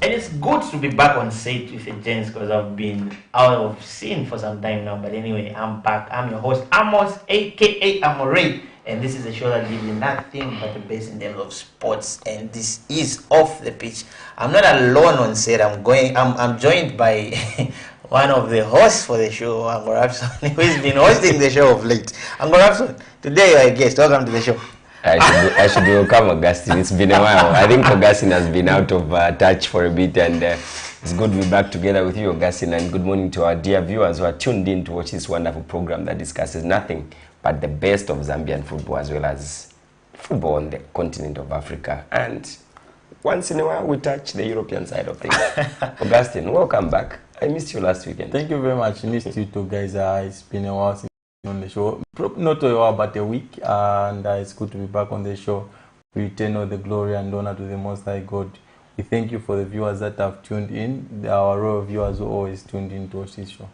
And it's good to be back on set with the gents because I've been out of scene for some time now. But anyway, I'm back. I'm your host, Amos, aka Amore. And this is a show that gives you nothing but the best in terms of sports. And this is Off the Pitch. I'm not alone on set. I'm joined by one of the hosts for the show, Ango Rapson, who has been hosting the show of late. Ango Rapson, today you are a guest. Welcome to the show. I should welcome Augustine. It's been a while. I think Augustine has been out of touch for a bit, and it's good to be back together with you, Augustine. And good morning to our dear viewers who are tuned in to watch this wonderful program that discusses nothing but the best of Zambian football as well as football on the continent of Africa. And once in a while, we touch the European side of things. Augustine, welcome back. I missed you last weekend. Thank you very much. I missed you too, guys. It's been a while since on the show, not a while but a week, and it's good to be back on the show. We return all the glory and honor to the Most High God. We thank you for the viewers that have tuned in, our royal viewers who always tuned in to watch this show.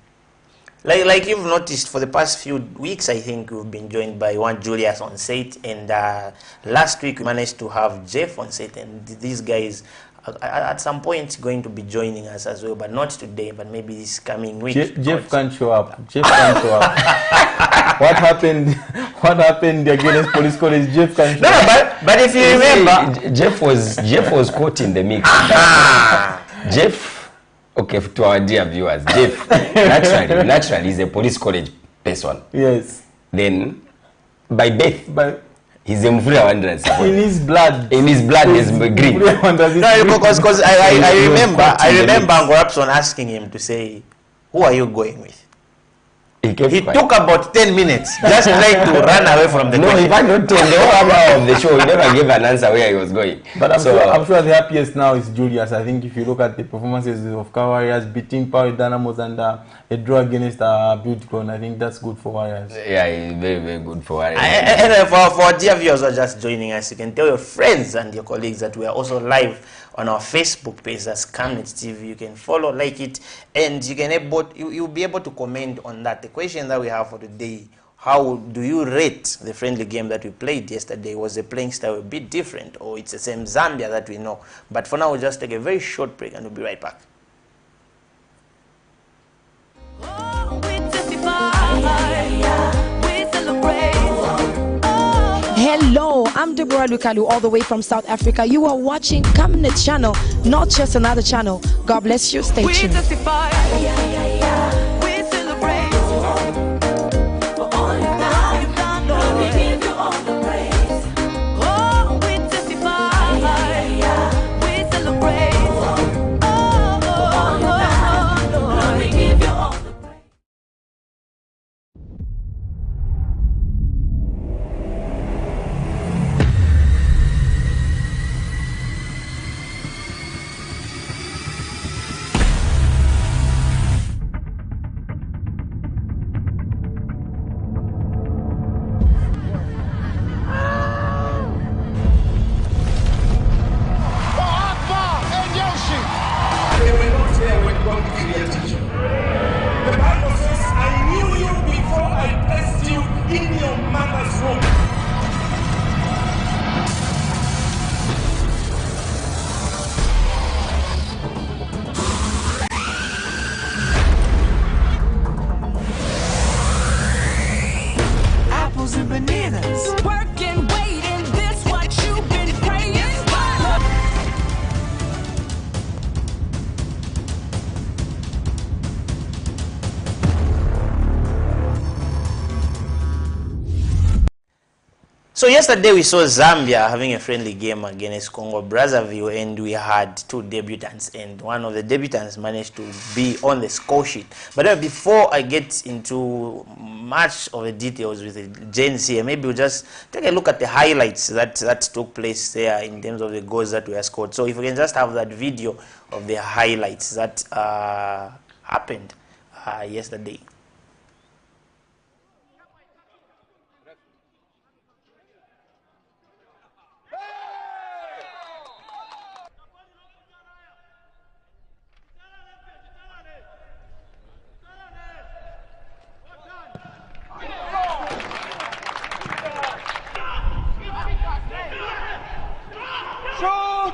Like you've noticed, for the past few weeks, I think we've been joined by one Julius on set, and last week we managed to have Jeff on set, and these guys at some point going to be joining us as well, but not today, but maybe this coming week. Jeff can't show up. Jeff can't show up. What happened? What happened against Police College? Jeff can't show up. But if you remember, Jeff was caught in the mix. Jeff, okay, to our dear viewers, Jeff naturally is a Police College person. Yes. Then, by birth, he's a Mvula Wanderers. In his blood. In his blood is green. No, because I remember Ango Rapson asking him to say, who are you going with? He took about 10 minutes just trying to run away from the question. No, if I don't tell the whole hour of the show, he never gave an answer where he was going. But I'm sure the happiest now is Julius. I think if you look at the performances of Car Warriors beating Power Dynamos and a draw against Beauticon, I think that's good for Warriors. Yeah, it's very, very good for Warriors. And for dear viewers who are just joining us, you can tell your friends and your colleagues that we are also live on our Facebook page, that's Camnet TV. You can follow, like it, and you'll be able to comment on that. The question that we have for today: how do you rate the friendly game that we played yesterday? Was the playing style a bit different, or it's the same Zambia that we know? But for now, we'll just take a very short break, and we'll be right back. Hello, I'm Deborah Lukalu, all the way from South Africa. You are watching Camnet channel, not just another channel. God bless you. Stay tuned. So yesterday we saw Zambia having a friendly game against Congo Brazzaville, and we had two debutants, and one of the debutants managed to be on the score sheet. But before I get into much of the details with the gents here, maybe we'll just take a look at the highlights that took place there in terms of the goals that were scored. So if we can just have that video of the highlights that happened yesterday. Shoot!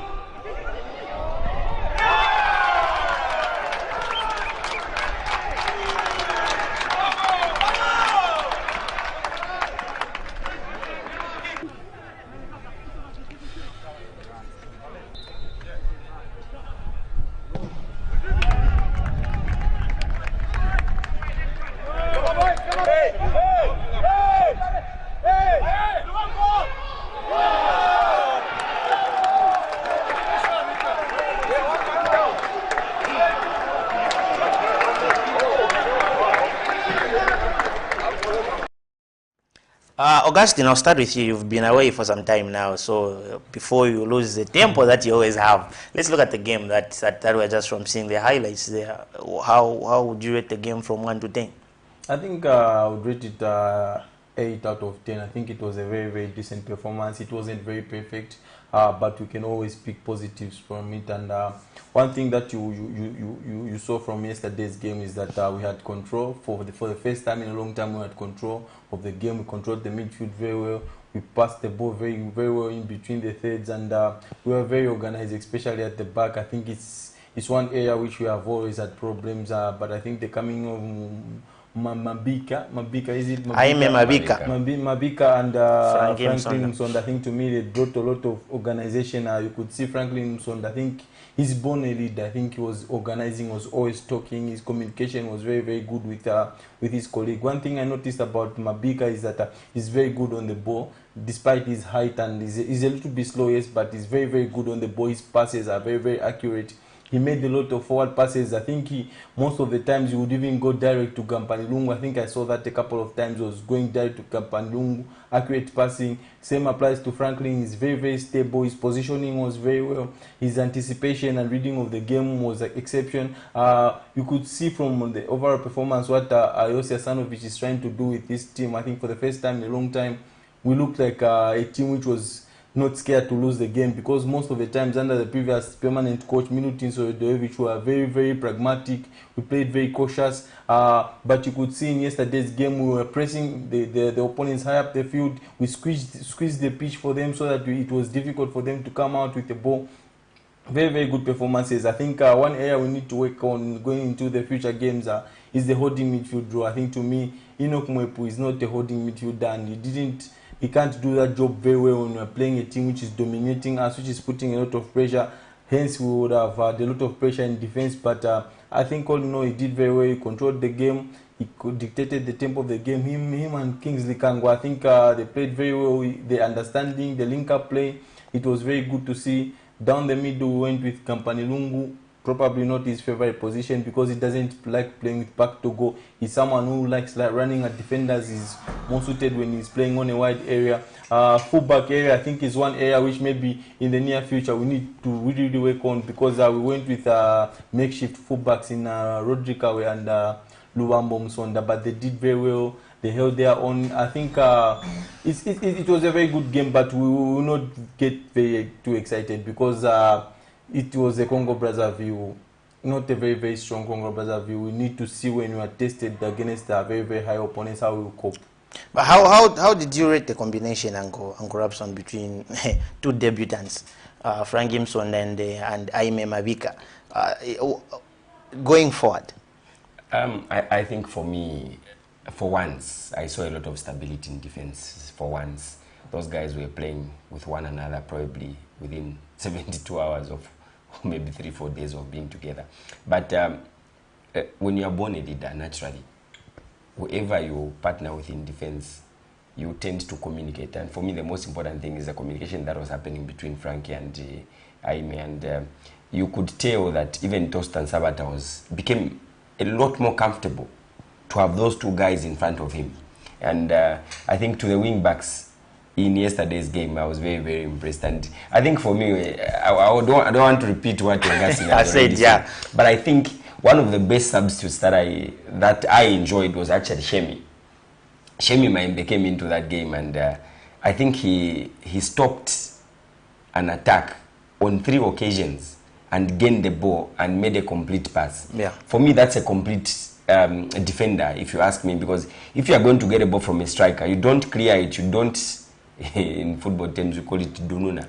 Augustine, I'll start with you. You've been away for some time now, so before you lose the tempo that you always have, let's look at the game that we're just from seeing the highlights there. How would you rate the game from 1 to 10? I think I would rate it 8 out of 10. I think it was a very, very decent performance. It wasn't very perfect, but we can always pick positives from it. And one thing that you saw from yesterday's game is that we had control for the first time in a long time. We had control of the game. We controlled the midfield very well. We passed the ball very, very well in between the thirds, and we were very organized, especially at the back. I think it's one area which we have always had problems, but I think the coming of Mabika, is it? Mabika and Franklin Msonda. I think to me they brought a lot of organization. You could see Franklin Msonda. I think he's born a leader. I think he was organizing, was always talking. His communication was very, very good with his colleague. One thing I noticed about Mabika is that he's very good on the ball, despite his height, and he's a little bit slow, yes, but he's very, very good on the ball. His passes are very, very accurate. He made a lot of forward passes. I think most of the times he would even go direct to Kampanilungu. I think I saw that a couple of times. He was going direct to Kampanilungu. Accurate passing. Same applies to Franklin. He's very, very stable. His positioning was very well. His anticipation and reading of the game was an exception. You could see from the overall performance what Yossi Asanovic is trying to do with this team. I think for the first time in a long time, we looked like a team which was not scared to lose the game, because most of the times under the previous permanent coach Milutin Sojodovic were very, very pragmatic. We played very cautious, but you could see in yesterday's game we were pressing the opponents high up the field. We squeezed the pitch for them so that it was difficult for them to come out with the ball. Very, very good performances. I think one area we need to work on going into the future games is the holding midfield role. I think to me Enoch Mwepu is not a holding midfielder, and he can't do that job very well when we're playing a team which is dominating us, which is putting a lot of pressure. Hence, we would have had a lot of pressure in defense. But I think all in all, he did very well. He controlled the game. He dictated the tempo of the game. Him and Kingsley Kangwa, I think they played very well. The understanding, the link-up play, it was very good to see. Down the middle, we went with Kampanilungu. Probably not his favorite position, because he doesn't like playing with back to go. He's someone who likes running at defenders. He's more suited when he's playing on a wide area. Fullback area, I think, is one area which maybe in the near future we need to really work on, because we went with makeshift fullbacks in Rodrikawe and Luambo Msonda, but they did very well. They held their own. I think it was a very good game, but we will not get very too excited, because it was a Congo Brazzaville, not a very, very strong Congo Brazzaville. We need to see when we are tested against very, very high opponents how we will cope. But how did you rate the combination, Uncle Robson, between two debutants, Frank Gimson and Aime Mabika, going forward? I think for me, for once, I saw a lot of stability in defense. For once, those guys were playing with one another probably within 72 hours of maybe 3-4 days of being together. But when you are born a leader, naturally, whoever you partner with in defense, you tend to communicate. And for me, the most important thing is the communication that was happening between Frankie and Aime. And you could tell that even Tostan Sabata became a lot more comfortable to have those two guys in front of him. And I think to the wing backs, in yesterday's game, I was very, very impressed. And I think for me, I don't want to repeat what Augustine has said, yeah. But I think one of the best substitutes that I enjoyed was actually Shemi. Shemi Maimbe came into that game, and I think he stopped an attack on 3 occasions and gained the ball and made a complete pass. Yeah. For me, that's a complete defender, if you ask me, because if you are going to get a ball from a striker, you don't clear it, you don't. In football terms, we call it dununa.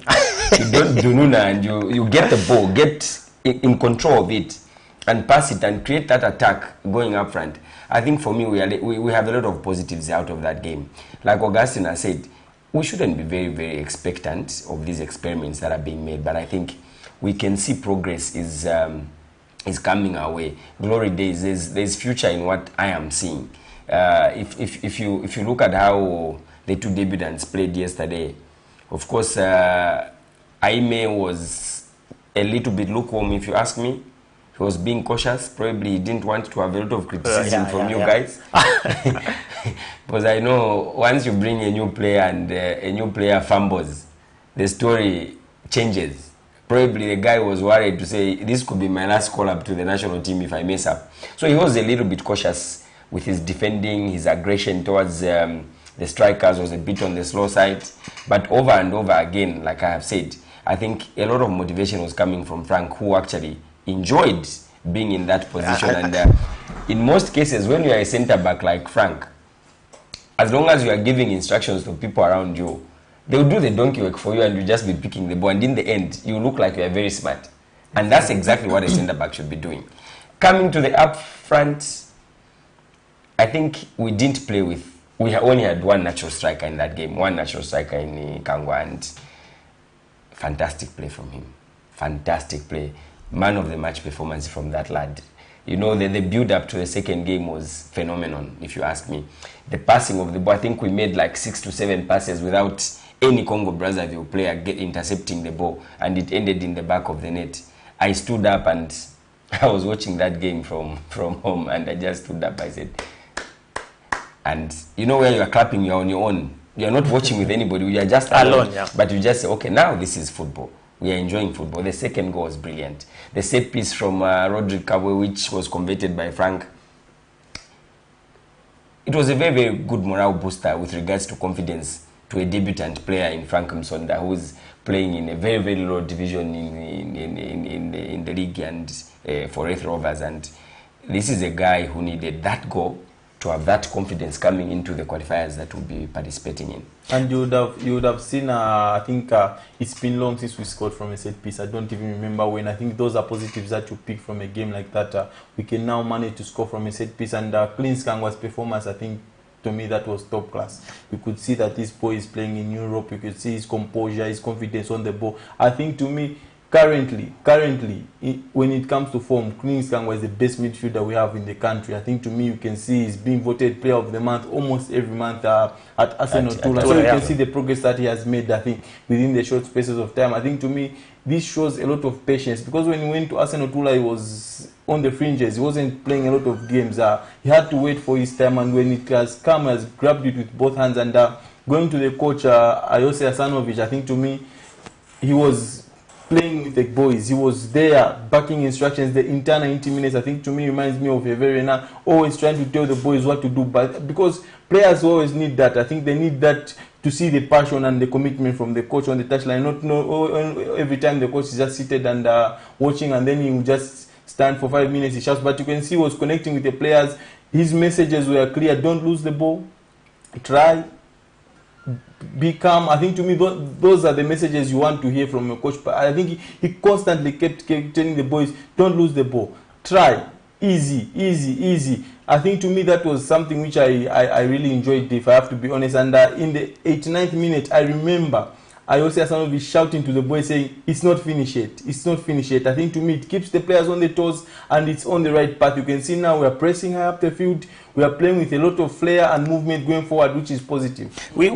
You don't dununa, and you get the ball, get in control of it, and pass it and create that attack going up front. I think for me, we have a lot of positives out of that game. Like Augustine has said, we shouldn't be very, very expectant of these experiments that are being made, but I think we can see progress is coming our way. Glory days, there's future in what I am seeing. If you look at how the two debutants played yesterday, of course, Aime was a little bit lukewarm, if you ask me. He he was being cautious. Probably he didn't want to have a lot of criticism from you guys. Because I know once you bring a new player and a new player fumbles, the story changes. Probably the guy was worried to say, this could be my last call-up to the national team if I mess up. So he was a little bit cautious with his defending, his aggression towards the strikers was a bit on the slow side. But over and over again, like I have said, I think a lot of motivation was coming from Frank, who actually enjoyed being in that position. And in most cases, when you are a centre-back like Frank, as long as you are giving instructions to people around you, they will do the donkey work for you and you just be picking the ball. And in the end, you look like you are very smart. And that's exactly what a centre-back should be doing. Coming to the up front, I think we didn't play with... We only had one natural striker in that game. One natural striker in Kangwa, and fantastic play from him. Fantastic play. Man of the match performance from that lad. You know, the build-up to the second game was phenomenal, if you ask me. The passing of the ball, I think we made like 6 to 7 passes without any Congo Brazzaville player intercepting the ball, and it ended in the back of the net. I stood up and I was watching that game from home, and I just stood up. I said, and you know where you are clapping, you're on your own. You're not watching with anybody, you are just alone. Yeah. But you just say, okay, now this is football. We are enjoying football. The second goal was brilliant. The set piece from Rodrigue Kabwe, which was converted by Frank, it was a very, very good morale booster with regards to confidence to a debutant player in Frank Msonda, who is playing in a very, very low division in the league and for Earth Rovers. And this is a guy who needed that goal to have that confidence coming into the qualifiers that we'll be participating in. And you would have seen, I think it's been long since we scored from a set piece. I don't even remember when. I think those are positives that you pick from a game like that. We can now manage to score from a set piece, and Cleans Kangwa's performance, I think, to me, that was top class. We could see that this boy is playing in Europe. You could see his composure, his confidence on the ball. I think, to me, currently, when it comes to form, Cleans Kangwa is the best midfielder we have in the country. I think, to me, you can see he's being voted player of the month almost every month at Arsenal Tula. So you can see the progress that he has made, I think, within the short spaces of time. I think, to me, this shows a lot of patience, because when he went to Arsenal Tula, he was on the fringes. He wasn't playing a lot of games. He had to wait for his time, and when it has come, he has grabbed it with both hands. And going to the coach, Ayose Asanovic, I think, to me, he was playing with the boys. He was there backing instructions the entire 90 minutes. I think, to me, reminds me of a very always trying to tell the boys what to do. But because players always need that. I think they need that to see the passion and the commitment from the coach on the touchline. Not know every time the coach is just seated and watching, and then he will just stand for 5 minutes, he shouts. But you can see he was connecting with the players. His messages were clear. Don't lose the ball. Try. Be calm. I think, to me, those are the messages you want to hear from a coach. But I think he constantly kept telling the boys, don't lose the ball. Try. Easy, easy, easy. I think, to me, that was something which I really enjoyed, if I have to be honest. And in the 89th minute, I remember I also heard someone be shouting to the boys saying, it's not finished yet. It's not finished yet. I think, to me, it keeps the players on the toes and it's on the right path. You can see now we are pressing high up the field. We are playing with a lot of flair and movement going forward, which is positive. I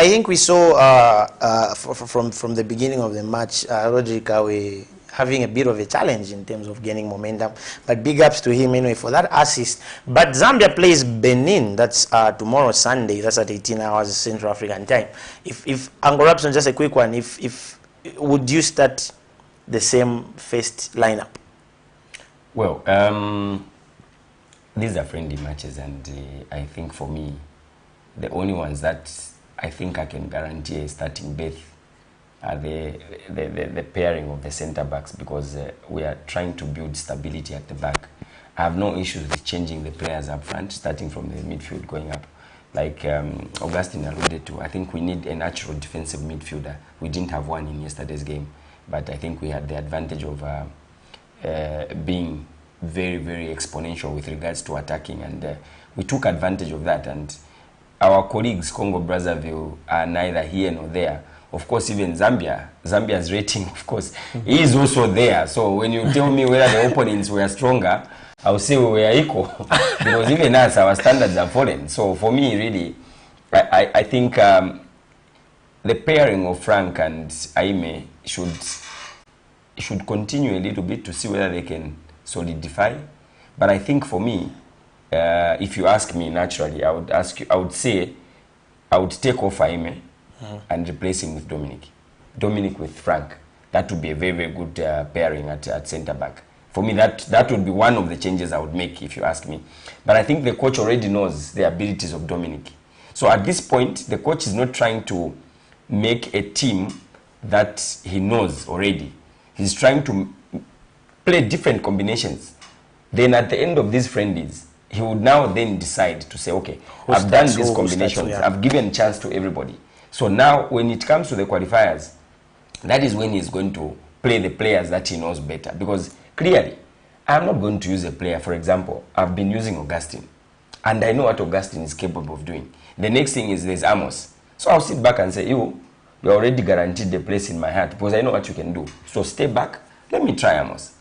think we saw from the beginning of the match, Rodrigue Kabwe having a bit of a challenge in terms of gaining momentum. But big ups to him anyway for that assist. But Zambia plays Benin. That's tomorrow, Sunday. That's at 18 hours Central African time. If Ango Rapson, just a quick one, if would you start the same first lineup? Well, these are friendly matches, and I think for me, the only ones that I think I can guarantee a starting Beth are the pairing of the centre backs, because we are trying to build stability at the back. I have no issues with changing the players up front, starting from the midfield going up. Like Augustine alluded to, I think we need a natural defensive midfielder. We didn't have one in yesterday's game, but I think we had the advantage of being very, very exponential with regards to attacking, and we took advantage of that. And our colleagues, Congo Brazzaville, are neither here nor there. Of course, even Zambia's rating, of course, is also there. So when you tell me whether the opponents were stronger, I will say we were equal. Because even us, our standards are fallen. So for me, really, I think the pairing of Frank and Aime should continue a little bit to see whether they can solidify. But I think for me, if you ask me naturally, I would say I would take off Aime and replace him with Dominic. Dominic with Frank. That would be a very, very good pairing at centre back. For me, that would be one of the changes I would make if you ask me. But I think the coach already knows the abilities of Dominic. So at this point, the coach is not trying to make a team that he knows already. He's trying to play different combinations. Then at the end of these friendlies, he would now then decide to say, okay, I've done these combinations. I've given a chance to everybody. So now when it comes to the qualifiers, that is when he's going to play the players that he knows better. Because clearly, I'm not going to use a player. For example, I've been using Augustine. And I know what Augustine is capable of doing. The next thing is there's Amos. So I'll sit back and say, you're already guaranteed the place in my heart because I know what you can do. So stay back. Let me try Amos.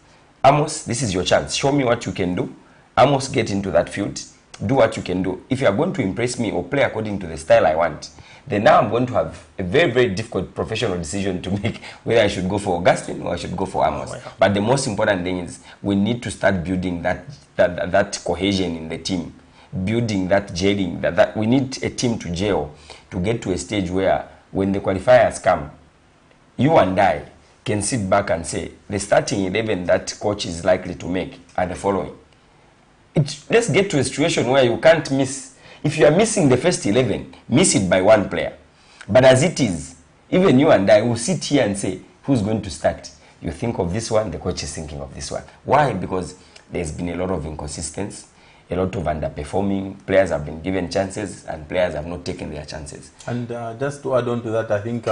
Amos, this is your chance. Show me what you can do. Amos, get into that field. Do what you can do. If you are going to impress me or play according to the style I want, then now I'm going to have a very, very difficult professional decision to make whether I should go for Augustine or I should go for Amos. But the most important thing is we need to start building that cohesion in the team. Building that gelling. That we need a team to gel to get to a stage where when the qualifiers come, you and I can sit back and say, the starting 11 that coach is likely to make are the following. Let's get to a situation where you can't miss. If you are missing the first 11, miss it by one player. But as it is, even you and I will sit here and say, who's going to start? You think of this one, the coach is thinking of this one. Why? Because there's been a lot of inconsistency, a lot of underperforming. Players have been given chances and players have not taken their chances. And just to add on to that, I think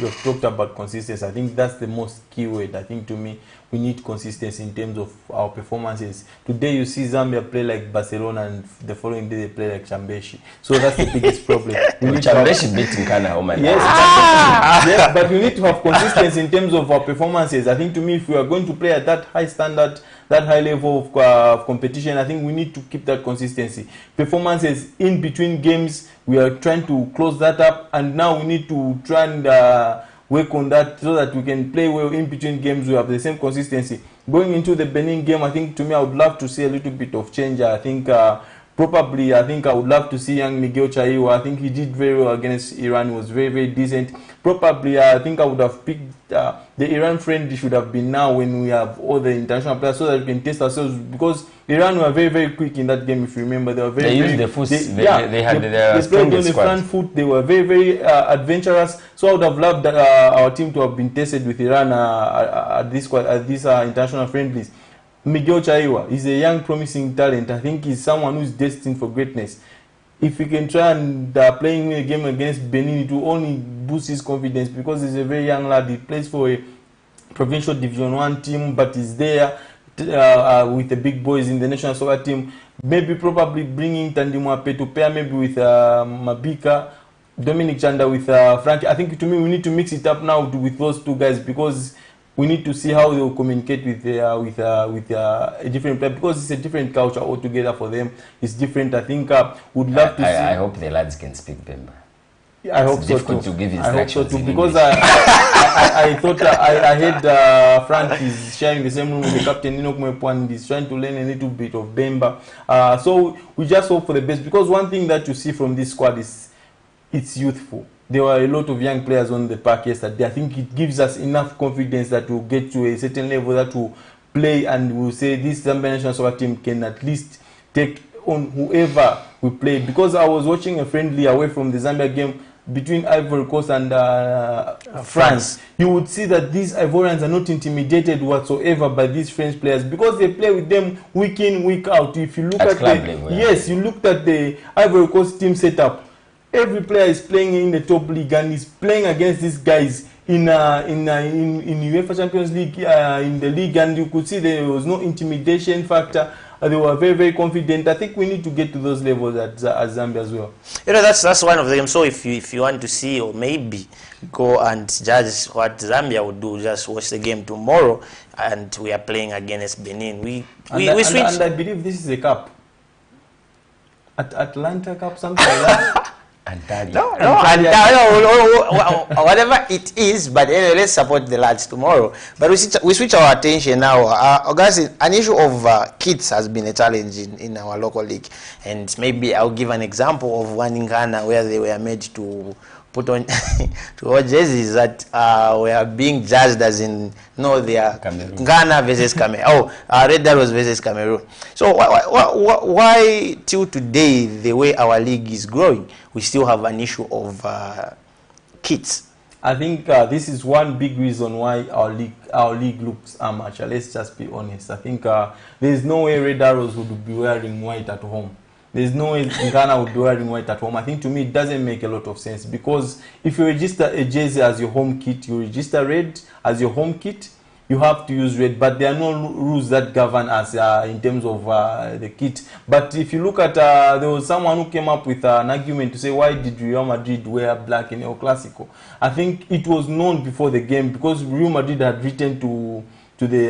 you've talked about consistency. I think that's the most key word. I think to me, we need consistency in terms of our performances. Today you see Zambia play like Barcelona and the following day they play like Chambeshi. So that's the biggest problem. Chambeshi beat Nkana Homa. Yes, yes, but we need to have consistency in terms of our performances. I think to me, if we are going to play at that high standard, that high level of competition, I think we need to keep that consistency. Performances in between games, we are trying to close that up, and now we need to try and work on that so that we can play well in between games. We have the same consistency. Going into the Benin game, I think to me, I would love to see a little bit of change. I think probably, I would love to see young Miguel Chaiwa. I think he did very well against Iran. He was very, very decent. Probably, I think I would have picked the Iran friendly should have been now when we have all the international players so that we can test ourselves, because Iran were very, very quick in that game. If you remember, they were very. They used the foot. They had their played on the front foot. They were very, very adventurous. So I would have loved our team to have been tested with Iran at these international friendlies. Miguel Chaiwa is a young, promising talent. I think he's someone who's destined for greatness. If we can try and playing a game against Benin, it will only boost his confidence because he's a very young lad. He plays for a provincial Division 1 team, but he's there with the big boys in the national soccer team. Maybe probably bringing Tandimwape to pair maybe with Mabika, Dominic Chanda with Frankie. I think to me we need to mix it up now with those two guys, because we need to see how they will communicate with a different player, because it's a different culture altogether for them. It's different. I think would love to see. I hope the lads can speak Bemba. I hope so difficult too. to give I hope so instructions too, in because English. I thought I heard Frank is sharing the same room with the captain Nino Kumepwan. He's trying to learn a little bit of Bemba. So we just hope for the best, because one thing that you see from this squad is it's youthful. There were a lot of young players on the park yesterday. I think it gives us enough confidence that we'll get to a certain level that will play, and we'll say this Zambia national soccer team can at least take on whoever we play. Because I was watching a friendly away from the Zambia game between Ivory Coast and France. You would see that these Ivorians are not intimidated whatsoever by these French players, because they play with them week in, week out. If you look at club level, yes, you looked at the Ivory Coast team setup. Every player is playing in the top league and is playing against these guys in UEFA Champions League, in the league, and you could see there was no intimidation factor. They were very, very confident. I think we need to get to those levels at Zambia as well. You know, that's one of them. So if you want to see, or maybe go and judge what Zambia would do, just watch the game tomorrow, and we are playing against Benin. We switch. And I believe this is a cup. Atlanta Cup, something like that. Whatever it is, but anyway, let's support the lads tomorrow. But we switch our attention now. Augustine, an issue of kits has been a challenge in our local league, and maybe I'll give an example of one in Ghana where they were made to put on to wear jerseys that were being judged as in they are Cameroon. Ghana versus Cameroon. Red Arrows versus Cameroon. So why till today, the way our league is growing, we still have an issue of kits? I think this is one big reason why our league looks amateur. Let's just be honest. I think there's no way Red Arrows would be wearing white at home. There's no way Ghana would be wearing white at home. I think to me it doesn't make a lot of sense, because if you register a jersey as your home kit, you register red as your home kit, you have to use red, but there are no rules that govern us in terms of the kit. But if you look at, there was someone who came up with an argument to say, why did Real Madrid wear black in El Clasico? I think it was known before the game, because Real Madrid had written to the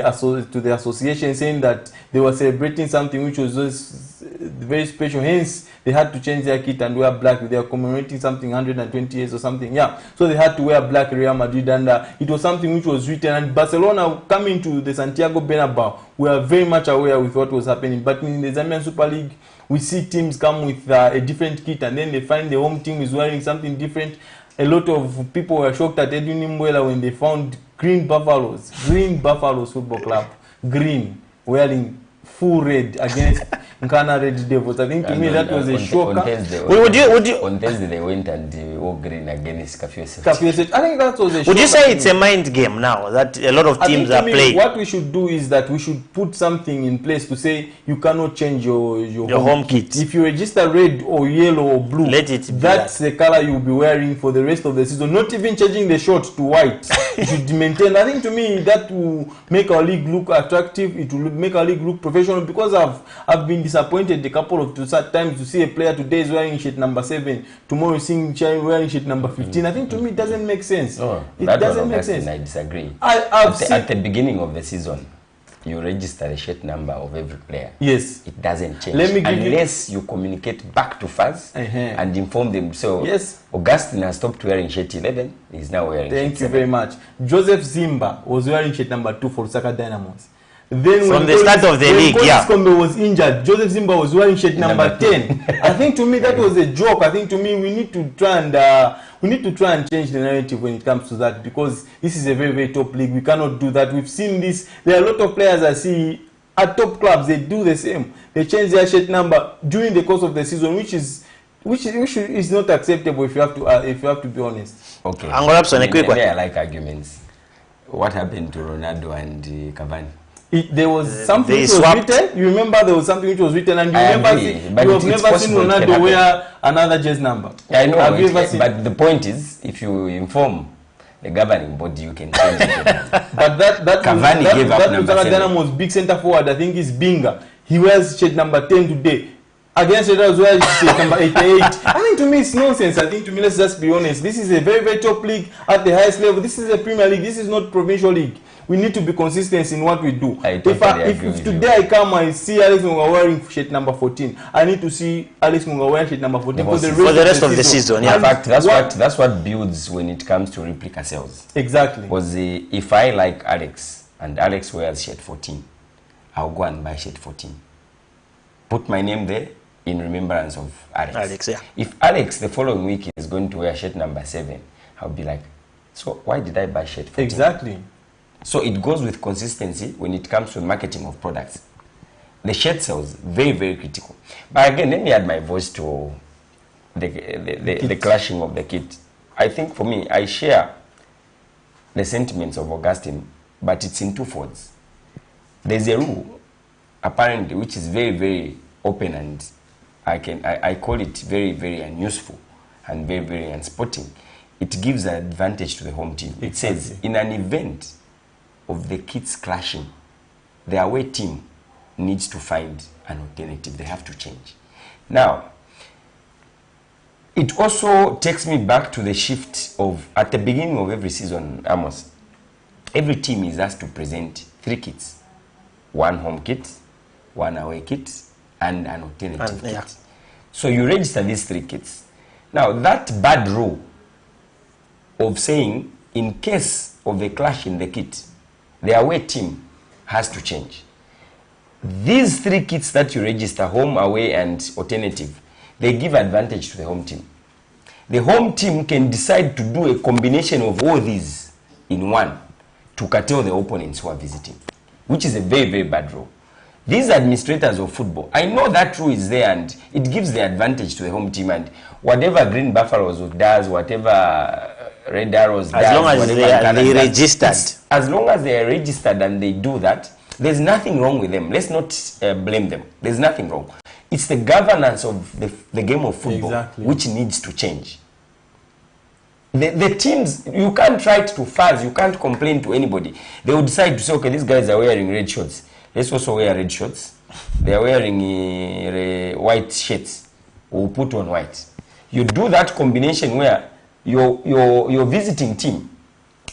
association saying that they were celebrating something which was just very special, hence they had to change their kit and wear black. They are commemorating something 120 years or something, yeah, so they had to wear black Real Madrid, and it was something which was written. And Barcelona coming to the Santiago Bernabeu, we are very much aware with what was happening. But in the Zambian Super League, we see teams come with a different kit, and then they find the home team is wearing something different. A lot of people were shocked at Edwin Mbwela when they found Green Buffaloes Football Club, green, wearing full red against Nkana Red Devils. I think to me that was a shocker. On Thursday they went and wore green against Kafioset. I think that was a shocker. Would you say it's a mind game now that a lot of teams are playing? What we should do is that we should put something in place to say you cannot change your home kit. If you register red or yellow or blue, let it be that's the color you'll be wearing for the rest of the season. Not even changing the shorts to white. You should maintain. I think to me that will make our league look attractive. It will make our league look professional, because I've been disappointed a couple of times to see a player today is wearing shirt number 7, tomorrow seeing wearing shirt number 15. I think to me it doesn't make sense. It doesn't make sense. I disagree. At the beginning of the season, you register the shirt number of every player. Yes. It doesn't change unless you communicate back to fans and inform them. So yes, Augustine has stopped wearing shirt 11. He's now wearing Thank shirt you 7. very much. Joseph Zimba was wearing shirt number 2 for Lusaka Dynamos. Then from the start of the league, Kombe was injured, Joseph Zimba was wearing shirt number 10. I think to me that was a joke. I think to me we need to try and change the narrative when it comes to that, because this is a very, very top league. We cannot do that. We've seen this. There are a lot of players I see at top clubs. They do the same. They change their shirt number during the course of the season, which is not acceptable if you have to be honest. Okay. I like arguments. What happened to Ronaldo and Cavani? There was something which was written. You remember there was something which was written, and you have never seen Ronaldo wear another jersey number. I know, but the point is, if you inform the governing body, you can change it. But that Cavani gave up number 7. Dynamo's big centre forward, I think, is Binga. He wears shirt number 10 today. Against Red Arrows, where shirt number 88. I think to me it's nonsense. I think to me, let's just be honest. This is a very, very top league at the highest level. This is a Premier League. This is not provincial league. We need to be consistent in what we do. If today I come and see Alex Munga wearing shirt number 14, I need to see Alex Munga wearing shirt number 14 for the rest of the season. Yeah. In fact, that's what builds when it comes to replica sales. Exactly. Because if I like Alex and Alex wears shirt 14, I'll go and buy shirt 14. Put my name there in remembrance of Alex. Yeah. If Alex the following week is going to wear shirt number 7, I'll be like, so why did I buy shirt 14? Exactly. So it goes with consistency when it comes to marketing of products. The shirt sales, very, very critical. But again, let me add my voice to the clashing of the kit. I think for me, I share the sentiments of Augustine, but it's in two folds. There's a rule, apparently, which is very, very open, and I call it very, very unuseful and very, very unsporting. It gives an advantage to the home team. It says, in an event of the kits clashing, the away team needs to find an alternative. They have to change. Now, it also takes me back to the shift of, at the beginning of every season, Amos, every team is asked to present 3 kits. 1 home kit, 1 away kit, and an alternative kit. So you register these 3 kits. Now, that bad rule of saying, in case of a clash in the kit, the away team has to change. These 3 kits that you register, home, away, and alternative, they give advantage to the home team. The home team can decide to do a combination of all these in one to curtail the opponents who are visiting, which is a very, very bad rule. These administrators of football, I know that rule is there and it gives the advantage to the home team, and whatever Green Buffaloes does, whatever Red Arrows does, as long as they registered. As long as they are registered and they do that, there's nothing wrong with them. Let's not blame them. There's nothing wrong. It's the governance of the game of football which needs to change. The teams, you can't try to fuzz, you can't complain to anybody. They will decide to say, okay, these guys are wearing red shorts. Let's also wear red shorts. They are wearing white shirts. We'll put on white. You do that combination where your visiting team,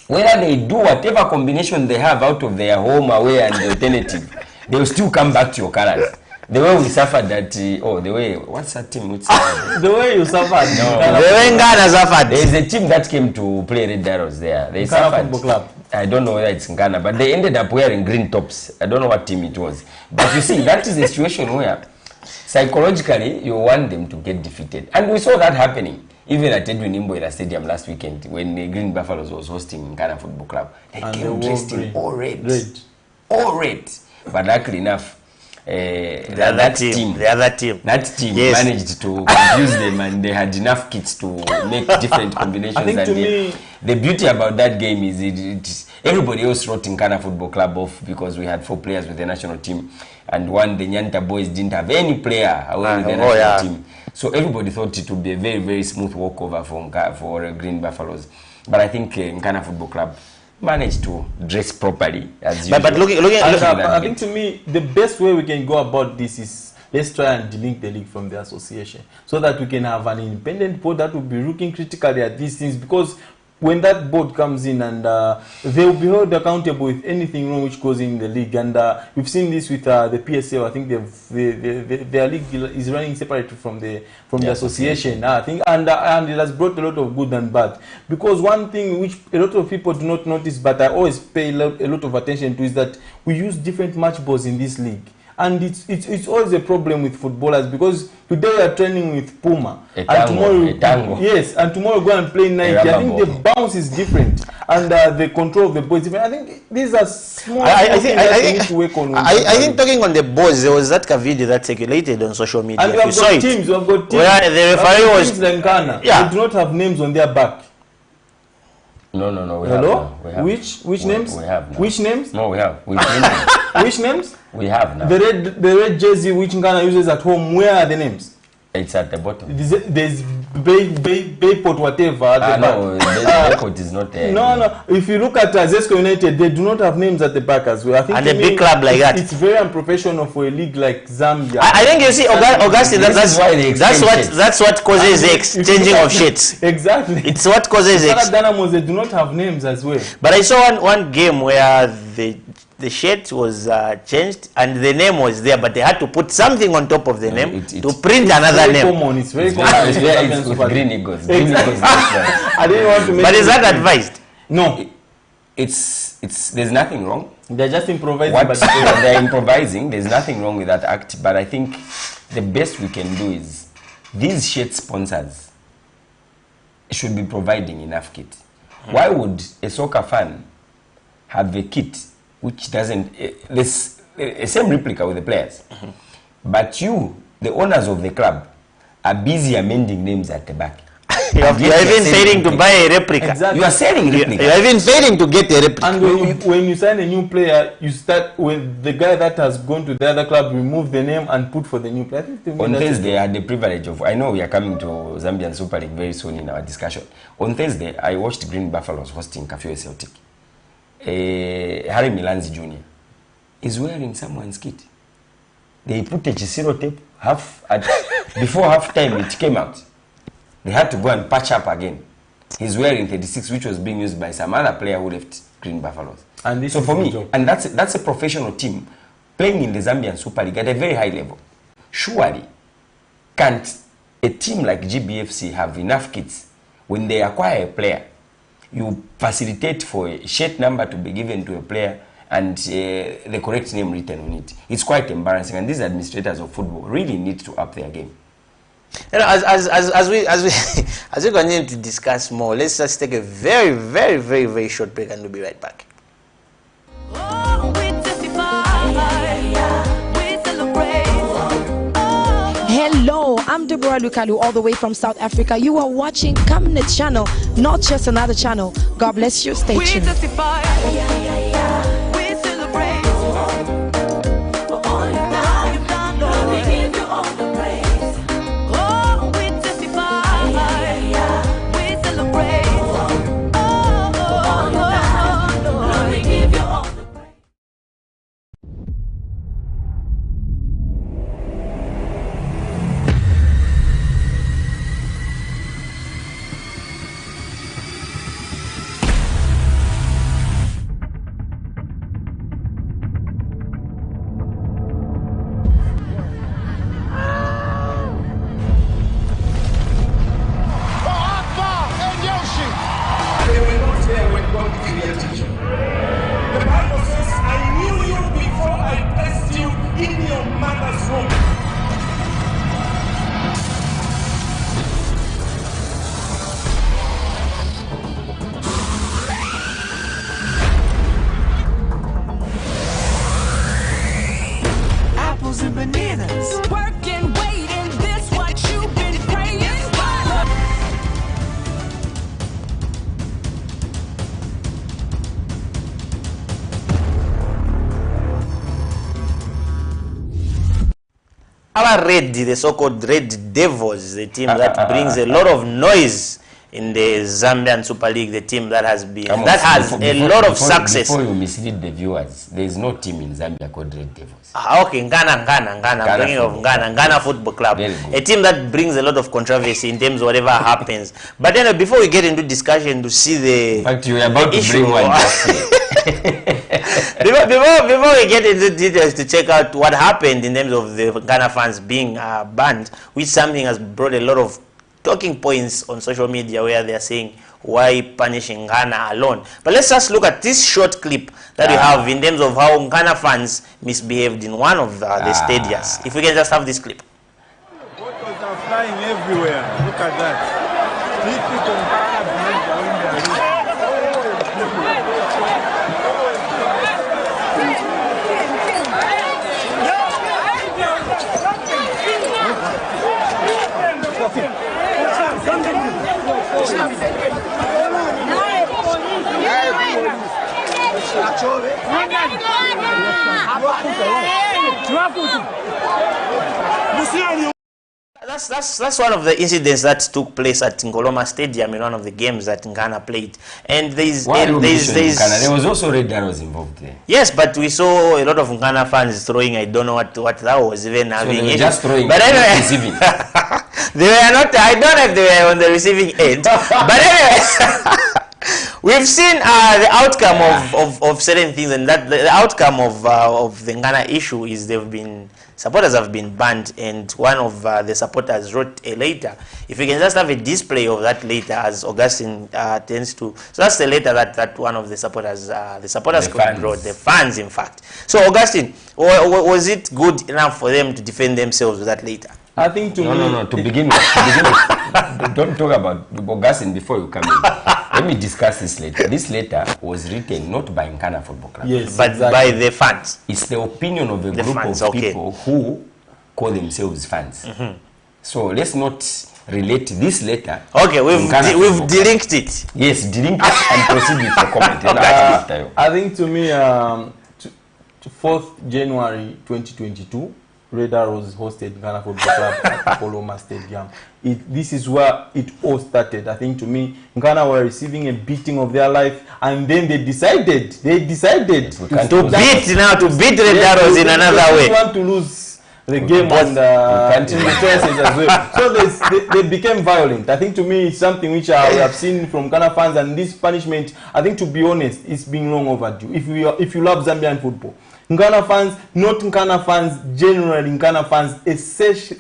whether they do whatever combination they have out of their home, away, and the alternative, they will still come back to your colors. The way we suffered that, the way, what's that team? The way you suffered. No. The way Ghana suffered. There is a team that came to play Red Arrows there. They suffered. Football Club. I don't know whether it's in Ghana, but they ended up wearing green tops. I don't know what team it was. But you see, that is a situation where psychologically you want them to get defeated. And we saw that happening. Even at Edwin Imboila Stadium last weekend when the Green Buffaloes was hosting Ghana Football Club. They came dressed in all red. All red. But luckily enough, the other team yes, managed to confuse them, and they had enough kits to make different combinations. I think and to me, the beauty about that game is everybody else wrote in Ghana Football Club off because we had 4 players with the national team, and the Nyanta boys didn't have any player away with the national team. So everybody thought it would be a very, very smooth walkover for Green Buffaloes. But I think Ghana Football Club managed to dress properly as usual. But looking I think to me, the best way we can go about this is let's try and delink the league from the association so that we can have an independent board that will be looking critically at these things, because when that board comes in and they will be held accountable with anything wrong which goes in the league. And we've seen this with the PSL. I think their league is running separate from the association. I think, and it has brought a lot of good and bad. Because one thing which a lot of people do not notice, but I always pay a lot of attention to, is that we use different match balls in this league. And it's always a problem with footballers, because today we are training with Puma, and tomorrow and tomorrow go and play Nike. I think the bounce is different, and the control of the ball is different. I think these are small things that we need to work on. I think talking on the balls, there was that video that circulated on social media. And we have got teams where the referee was in Ghana. They do not have names on their back. No. We Hello? have Which names? We have now. Which names? No, we have. Which names? We have now. The red jersey which Ghana uses at home, where are the names? It's at the bottom. There's Bayport whatever at the back. No, Bayport is not there. No. If you look at Zesco United, they do not have names at the back as well. I think and a big club like that, it's very unprofessional for a league like Zambia. I think you see, Augustine, that's what causes the exchanging of shirts. Exactly. It's what causes it. Dynamos, they do not have names as well. But I saw one game where the shirt was changed and the name was there, but they had to put something on top of the name to print another name. It's very common. It's with Green Eagles. Green Eagles. I didn't want to make. But is that advised? No. It's there's nothing wrong. They're just improvising. They're improvising. There's nothing wrong with that act. But I think the best we can do is these shirt sponsors should be providing enough kit. Why would a soccer fan have a kit which doesn't this same replica with the players, but you, the owners of the club, are busy amending names at the back? You are even failing to buy a replica. Exactly. You are selling replica. You are even failing to get a replica. And when you sign a new player, you start when the guy that has gone to the other club remove the name and put for the new player. On Thursday, I had the privilege of, I know we are coming to Zambian Super League very soon in our discussion. On Thursday, I watched Green Buffaloes hosting Kafue Celtic. Harry Milanzi Jr. is wearing someone's kit. They put a Chisiro tape before half time it came out. They had to go and patch up again. He's wearing 36, which was being used by some other player who left Green Buffaloes. And so for me, and that's a professional team playing in the Zambian Super League at a very high level. Surely can't a team like GBFC have enough kids. When they acquire a player, you facilitate for a shirt number to be given to a player and the correct name written on it. It's quite embarrassing, and these administrators of football really need to up their game. You know, as we continue to discuss more, let's just take a very short break, and we'll be right back. Hello, I'm Deborah Lukalu, all the way from South Africa. You are watching Camnet Channel, not just another channel. God bless you. Stay tuned. Our Red, the so-called Red Devils, the team that brings a lot of noise in the Zambian Super League, the team that has been a lot of success. Before you mislead the viewers, there is no team in Zambia called Red Devils. Okay, Ghana. I'm thinking of Ghana Football Club, a team that brings a lot of controversy in terms of whatever happens. But then before we get into discussion to see the, in fact, you are about to issue, bring one. before we get into details to check out what happened in terms of the Ghana fans being banned, which something has brought a lot of talking points on social media where they are saying, why punishing Ghana alone? But let's just look at this short clip that we have in terms of how Ghana fans misbehaved in one of the stadiums. If we can just have this clip. Photos are flying everywhere. Look at that. These people in Ghana are in their room. That's one of the incidents that took place at Ngoloma Stadium in one of the games that Ghana played. And there was also Red Arrows involved there. Yes, but we saw a lot of Ghana fans throwing. I don't know what that was even having. So they were just throwing. But anyway, receiving. They were not. I don't know if they were on the receiving end. But anyway. We've seen the outcome of certain things, and that the outcome of the Ghana issue is supporters have been banned, and one of the supporters wrote a letter. If we can just have a display of that letter, as Augustine tends to. So that's the letter that one of the supporters wrote, the fans in fact. So Augustine, was it good enough for them to defend themselves with that letter? I think to begin with, don't talk about Augustine before you come in. Let me discuss this later. This letter was written not by Ghana Football Club, yes, but by the fans. It's the opinion of a group of people who call themselves fans. So let's not relate this letter. Okay, we've delinked it. Yes, delink it and proceed with the comment. I think to me, 4th January 2022. Red Arrows hosted Ghana Football Club at Ngoloma Stadium. This is where it all started. I think to me, Ghana were receiving a beating of their life, and then they decided to beat Red Arrows in another way. They want to lose the game and in the choices as well. So they became violent. I think to me, it's something which I have seen from Ghana fans, and this punishment, I think to be honest, it's been long overdue. If you love Zambian football, Nkana fans, not Nkana fans, generally Nkana fans, a section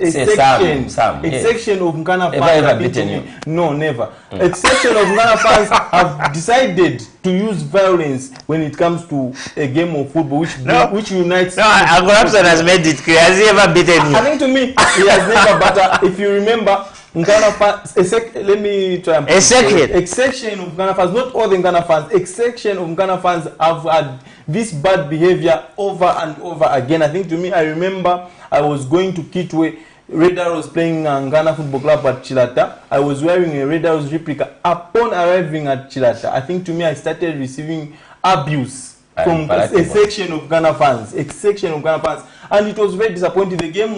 of Nkana fans. Ever beaten you? No, never. A section of Nkana fans have decided to use violence when it comes to a game of football, which unites. No, Uncle Rapson has made it clear. Has he ever beaten you? I think to me, he has never. But if you remember, Nkana fans, let me try and a section of Nkana fans, not all the Nkana fans, a section of Nkana fans have had this bad behavior over and over again. I think to me, I remember I was going to Kitwe. Red Arrows playing Ghana Football Club at Chilata. I was wearing a Red Arrows replica. Upon arriving at Chilata, I think to me I started receiving abuse from a section of Ghana fans. A section of Ghana fans. And it was very disappointing. The game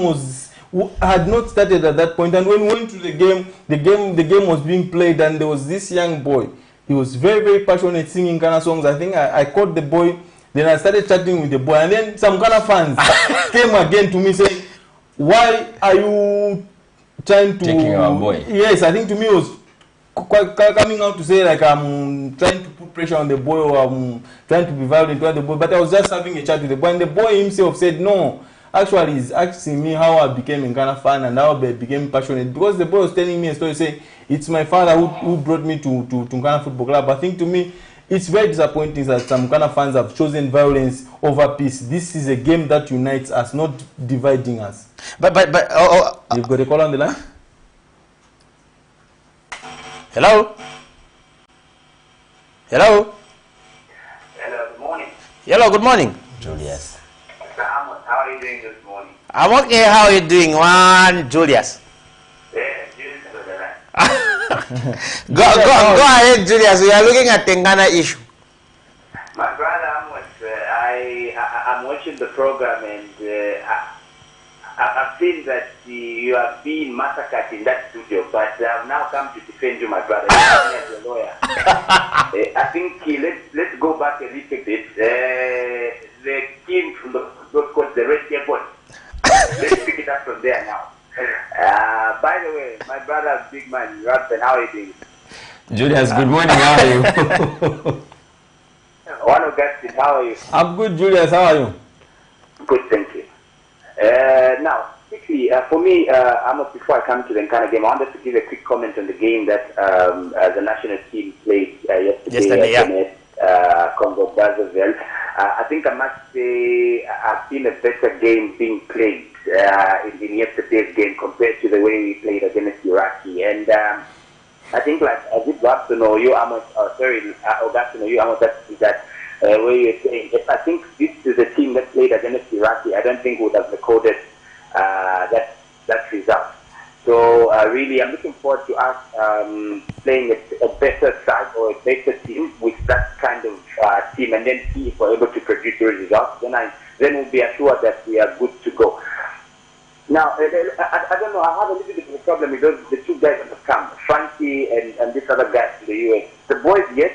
had not started at that point. And when we went to the game was being played, and there was this young boy. He was very, very passionate singing Ghana songs. I think I caught the boy. Then I started chatting with the boy. And then some Ghana fans came again to me saying, why are you trying to taking our boy? Yes, I think to me it was coming out to say like I'm trying to put pressure on the boy, or I'm trying to be violent toward the boy. But I was just having a chat with the boy, and the boy himself said no. Actually, he's asking me how I became a Ghana fan and how I became passionate, because the boy was telling me a story saying it's my father who brought me to Ghana Football Club. I think to me it's very disappointing that some Ghana fans have chosen violence over peace. This is a game that unites us, not dividing us. But you've got a call on the line. Hello. Hello. Hello. Good morning. Hello. Good morning. Julius. How are you doing this morning? I'm okay. How are you doing, Julius? Yeah, Julius is on the line. Go ahead, Julius. We are looking at the Ghana issue. My brother, I'm watching the program, and I've seen that you have been massacred in that studio, but I've now come to defend you, my brother. You're as a lawyer. I think let's go back a little bit. The team from what's called the Red Devils. Let's pick it up from there now. By the way, my brother, big man, Rapson, how are you doing? Julius, good morning. How are you? One Augustine, how are you? I'm good, Julius. How are you? Good, thank you. Now, quickly, for me, before I come to the Nkana game, I wanted to give a quick comment on the game that the national team played yesterday against Congo Brazzaville. I think I must say I've seen a better game being played in yesterday's game compared to the way we played against Iraqi. And I think, like, as it was to know you, Augustine, or you, Amos, that where you're saying, I think this is a team that played against Iraqi. I don't think would have recorded that result. So really, I'm looking forward to us playing a better side or a better team with that kind of team, and then see if we're able to produce the results. Then we'll be assured that we are good to go. Now, I don't know, I have a little bit of a problem with the two guys that have come, Frankie and this other guy to the US. The boys, yes,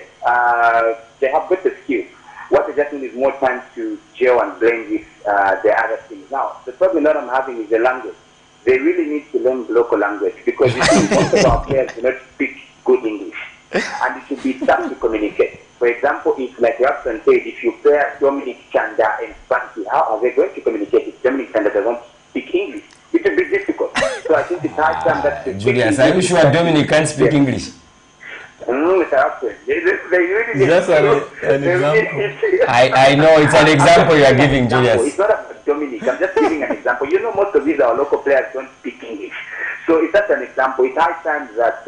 they have better skills. What they just need is more time to gel and blend with the other teams. Now, the problem that I'm having is the language. They really need to learn the local language, because you see, most of our players do not speak good English, and it should be tough to communicate. For example, if, like Rapson said, if you pair Dominic Chanda and Frankie, how are they going to communicate if Dominic Chanda doesn't speak English? It will be difficult. So I think it's high time that Julius, are you sure Dominic can't speak English? Mr. Rapson, they really Just an example. I know, it's an example you are giving, Julius. It's not about Dominic, I'm just giving an example. You know, most of these our local players don't speak English. So it's just an example. It's high time that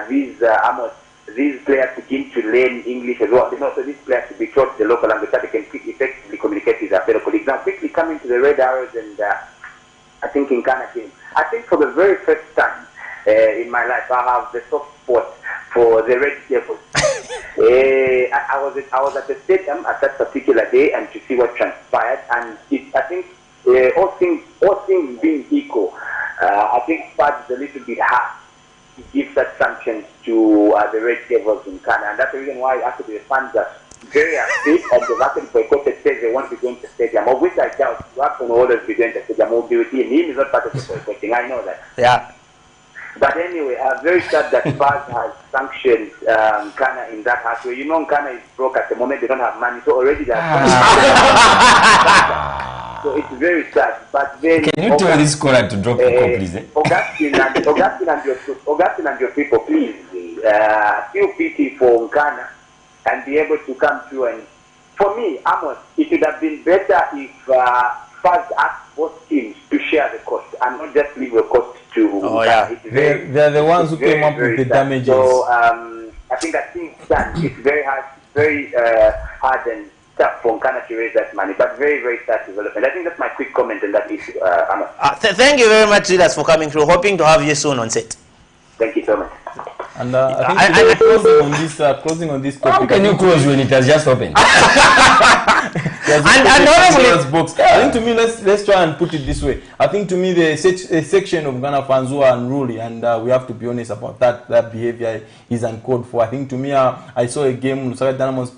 these players begin to learn English as well. So these players should be taught the local language that they can effectively communicate with their fellow colleagues. Now, quickly coming to the Red Arrows and I think in Ghana game, I think for the very first time in my life, I have the soft spot for the Red Devils. I was at the stadium at that particular day, and to see what transpired, and I think all things being equal, I think Spud is a little bit hard to give such sanctions to the Red Devils in Ghana, and that's the reason why actually the fans are very upset, and they've actually boycotted, says they want to go into the stadium, of which I doubt Rapson will always be going to the stadium, will be with him. He is not part of the boycotting, I know that. Yeah. But anyway, I'm very sad that FAS has sanctioned Nkana in that halfway. You know, Nkana is broke at the moment. They don't have money, so already they're so it's very sad. But then, can you tell this caller to drop the call, please? Augustine and your people, please feel pity for Nkana and be able to come through. And for me, Amos, it would have been better if FAS asked both teams to share the cost and not just leave the cost to Nkana. They're the ones who came up with the damages. So I think it's very hard and tough for Nkana to raise that money, but very, very sad development. I think that's my quick comment on that issue, Amos. Thank you very much, Judas, for coming through. Hoping to have you soon on set. Thank you so much. And I think closing on this topic. How can you close when it has just opened? I think to me, let's try and put it this way. I think to me, a section of Ghana fans who are unruly, and we have to be honest about that. That behavior is uncalled for. I think to me, I saw a game Sagat Dynamos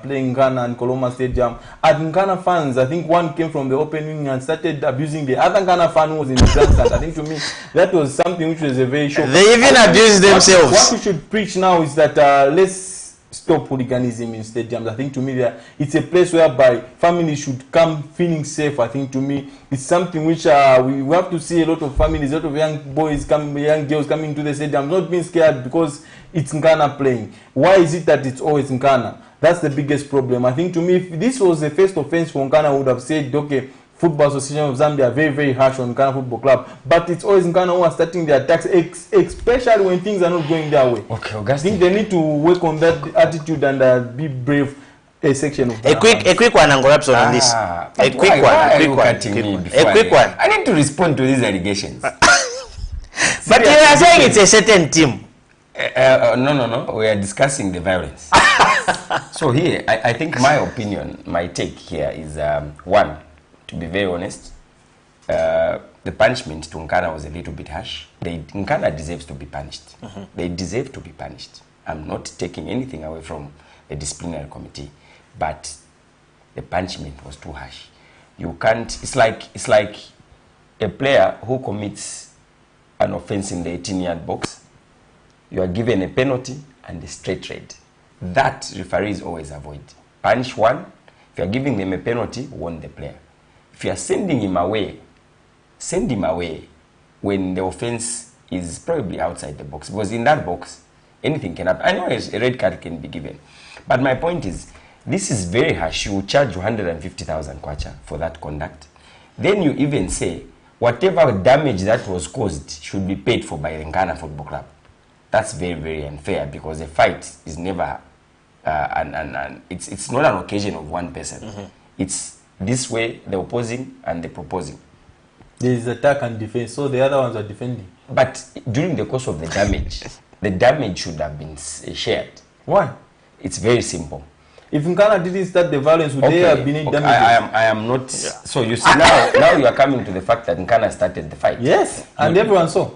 playing Ghana and Koloma Stadium. And Ghana fans, I think one came from the opening and started abusing the other Ghana fan who was in the grandstand. I think to me, that was something which was a very shock. They even abused themselves. What we should preach now is that let's stop hooliganism in stadiums. I think to me it's a place whereby families should come feeling safe. I think to me it's something which we have to see a lot of families, a lot of young boys, young girls coming to the stadium, not being scared because it's Nkana playing. Why is it that it's always Nkana? That's the biggest problem. I think to me, if this was the first offense for Nkana, I would have said, okay, Football Association of Zambia very, very harsh on Nkana Football Club, but it's always Nkana who are starting the attacks, especially when things are not going their way. Okay, I think they need to work on that attitude and be brave. A section of a quick one, and Gorabson on this. A quick one. I need to respond to these allegations. But you are saying it's a certain team. No. We are discussing the violence. So here, I think my opinion, my take here is one. To be very honest, the punishment to Nkana was a little bit harsh. Nkana deserves to be punished. They deserve to be punished. I'm not taking anything away from the disciplinary committee, but the punishment was too harsh. You can't. It's like a player who commits an offense in the 18-yard box. You are given a penalty and a straight red. That referees always avoid. Punish one. If you are giving them a penalty, warn the player. If you are sending him away, send him away when the offense is probably outside the box. Because in that box, anything can happen. I know a red card can be given. But my point is, this is very harsh. You charge 150,000 kwacha for that conduct. Then you even say, whatever damage that was caused should be paid for by the Nkana Football Club. That's very, very unfair because a fight is never, it's not an occasion of one person. It's this way, the opposing and the proposing. There is attack and defense, so the other ones are defending. But during the course of the damage should have been shared. Why? It's very simple. If Nkana didn't start the violence, would they have been damaged? I am not. Yeah. So you see now you are coming to the fact that Nkana started the fight. Yes, and everyone saw.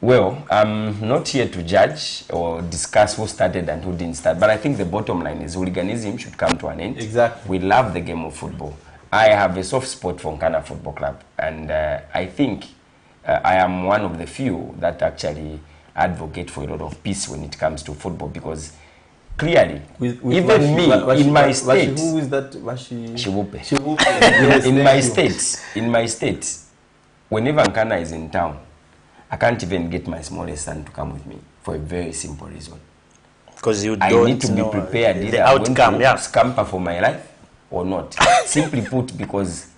Well, I'm not here to judge or discuss who started and who didn't start, but I think the bottom line is hooliganism should come to an end. Exactly. We love the game of football. I have a soft spot for Nkana Football Club, and I think I am one of the few that actually advocate for a lot of peace when it comes to football, because clearly, even me, in my state, who is that? Shivupe. Yes, in my state, whenever Nkana is in town, I can't even get my smallest son to come with me for a very simple reason. Because you I don't need to be prepared either the outcome, I'm going to scamper for my life or not. Simply put, because